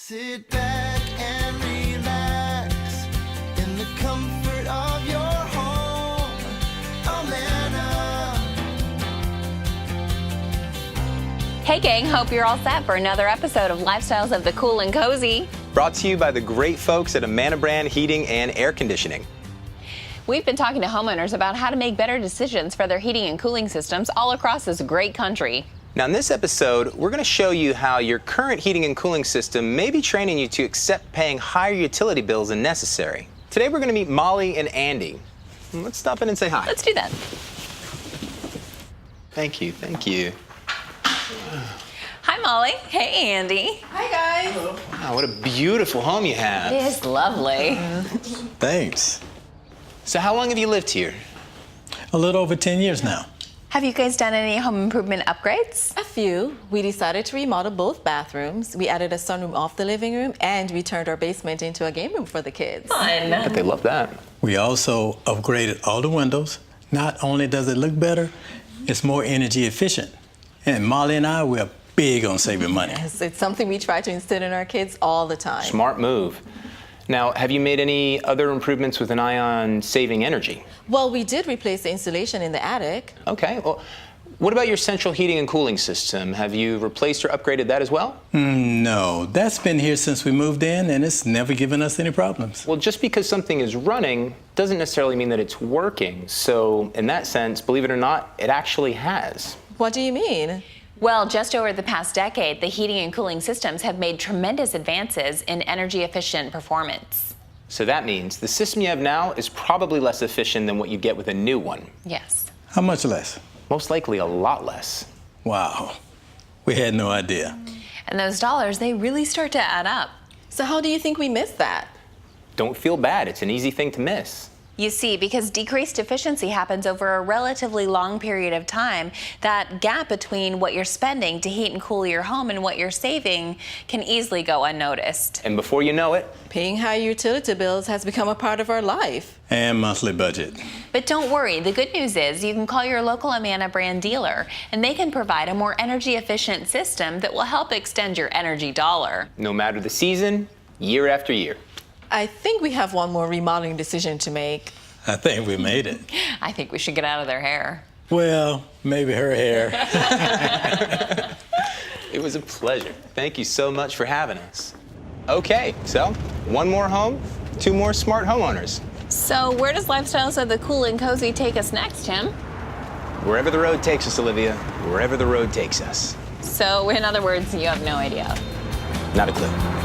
Sit back and relax in the comfort of your home. Hey gang, hope you're all set for another episode of Lifestyles of the Cool and Cozy. Brought to you by the great folks at Amana Brand Heating and Air Conditioning. We've been talking to homeowners about how to make better decisions for their heating and cooling systems all across this great country. Now in this episode, we're going to show you how your current heating and cooling system may be training you to accept paying higher utility bills than necessary. Today we're going to meet Molly and Andy. Let's stop in and say hi. Let's do that. Thank you, thank you. Hi Molly. Hey Andy. Hi guys. Wow, what a beautiful home you have. It is lovely. Thanks. So how long have you lived here? A little over 10 years now. Have you guys done any home improvement upgrades? A few. We decided to remodel both bathrooms. We added a sunroom off the living room, and we turned our basement into a game room for the kids. Fun. But they love that. We also upgraded all the windows. Not only does it look better, it's more energy efficient. And Molly and I, we're big on saving money. Yes, it's something we try to instill in our kids all the time. Smart move. Now, have you made any other improvements with an eye on saving energy? Well, we did replace the insulation in the attic. Okay, well, what about your central heating and cooling system? Have you replaced or upgraded that as well? No, that's been here since we moved in, and it's never given us any problems. Well, just because something is running doesn't necessarily mean that it's working. So in that sense, believe it or not, it actually has. What do you mean? Well, just over the past decade, the heating and cooling systems have made tremendous advances in energy efficient performance. So that means the system you have now is probably less efficient than what you get with a new one. Yes. How much less? Most likely a lot less. Wow, we had no idea. And those dollars, they really start to add up. So how do you think we missed that? Don't feel bad, it's an easy thing to miss. You see, because decreased efficiency happens over a relatively long period of time, that gap between what you're spending to heat and cool your home and what you're saving can easily go unnoticed. And before you know it, Paying high utility bills has become a part of our life. And monthly budget. But don't worry, the good news is you can call your local Amana brand dealer and they can provide a more energy efficient system that will help extend your energy dollar. no matter the season, year after year. I think we have one more remodeling decision to make. I think we made it. I think we should get out of their hair. Well, maybe her hair. It was a pleasure. Thank you so much for having us. Okay, so one more home, two more smart homeowners. So where does Lifestyles of the Cool and Cozy take us next, Tim? Wherever the road takes us, Olivia, wherever the road takes us. So in other words, you have no idea. Not a clue.